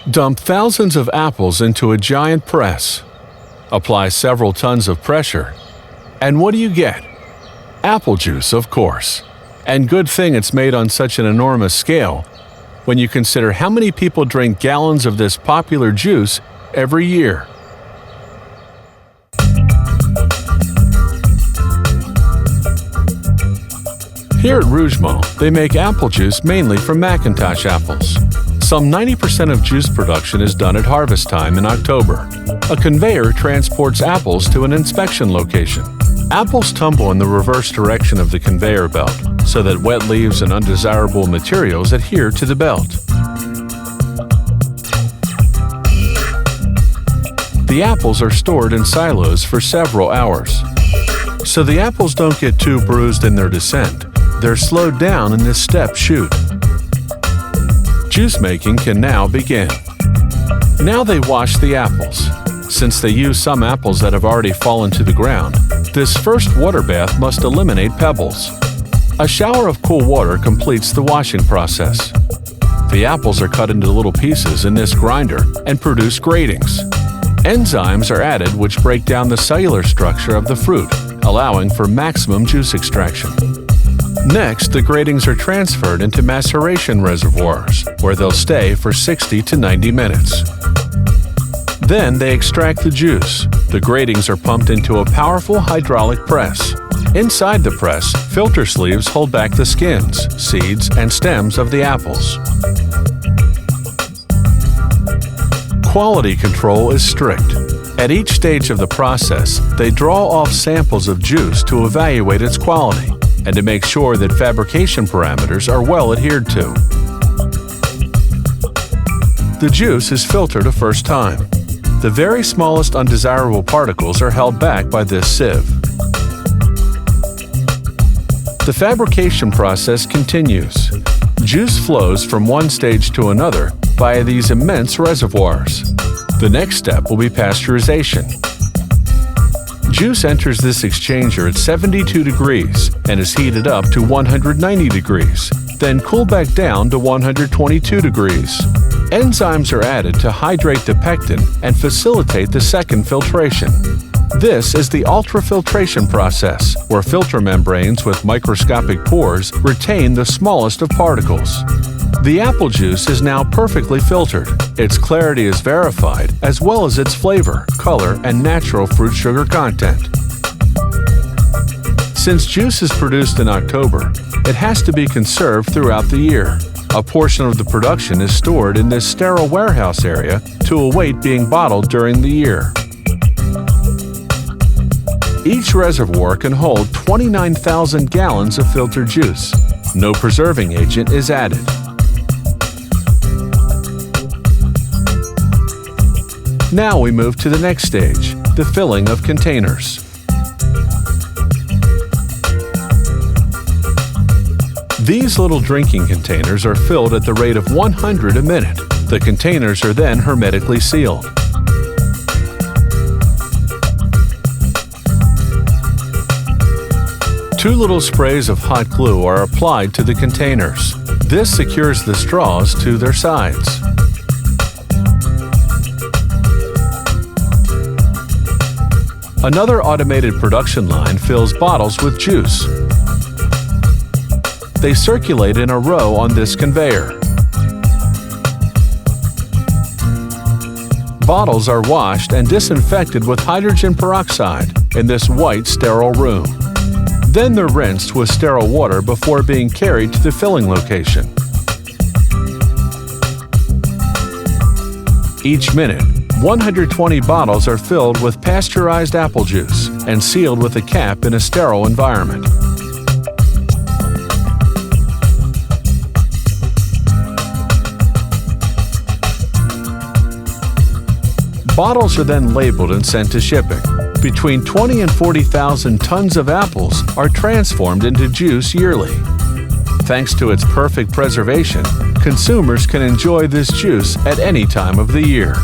Dump thousands of apples into a giant press. Apply several tons of pressure. And what do you get? Apple juice, of course. And good thing it's made on such an enormous scale when you consider how many people drink gallons of this popular juice every year. Here at Rougemont, they make apple juice mainly from Macintosh apples. Some 90% of juice production is done at harvest time in October. A conveyor transports apples to an inspection location. Apples tumble in the reverse direction of the conveyor belt, so that wet leaves and undesirable materials adhere to the belt. The apples are stored in silos for several hours. So the apples don't get too bruised in their descent. They're slowed down in this step chute. Juice making can now begin. Now they wash the apples. Since they use some apples that have already fallen to the ground, this first water bath must eliminate pebbles. A shower of cool water completes the washing process. The apples are cut into little pieces in this grinder and produce gratings. Enzymes are added which break down the cellular structure of the fruit, allowing for maximum juice extraction. Next, the gratings are transferred into maceration reservoirs, where they'll stay for 60 to 90 minutes. Then they extract the juice. The gratings are pumped into a powerful hydraulic press. Inside the press, filter sleeves hold back the skins, seeds, and stems of the apples. Quality control is strict. At each stage of the process, they draw off samples of juice to evaluate its quality and to make sure that fabrication parameters are well adhered to. The juice is filtered a first time. The very smallest undesirable particles are held back by this sieve. The fabrication process continues. Juice flows from one stage to another via these immense reservoirs. The next step will be pasteurization. Juice enters this exchanger at 72 degrees and is heated up to 190 degrees, then cooled back down to 122 degrees. Enzymes are added to hydrate the pectin and facilitate the second filtration. This is the ultrafiltration process, where filter membranes with microscopic pores retain the smallest of particles. The apple juice is now perfectly filtered. Its clarity is verified, as well as its flavor, color, and natural fruit sugar content. Since juice is produced in October, it has to be conserved throughout the year. A portion of the production is stored in this sterile warehouse area to await being bottled during the year. Each reservoir can hold 29,000 gallons of filtered juice. No preserving agent is added. Now we move to the next stage, the filling of containers. These little drinking containers are filled at the rate of 100 a minute. The containers are then hermetically sealed. Two little sprays of hot glue are applied to the containers. This secures the straws to their sides. Another automated production line fills bottles with juice. They circulate in a row on this conveyor. Bottles are washed and disinfected with hydrogen peroxide in this white sterile room. Then they're rinsed with sterile water before being carried to the filling location. Each minute, 120 bottles are filled with pasteurized apple juice and sealed with a cap in a sterile environment. Bottles are then labeled and sent to shipping. Between 20 and 40,000 tons of apples are transformed into juice yearly. Thanks to its perfect preservation, consumers can enjoy this juice at any time of the year.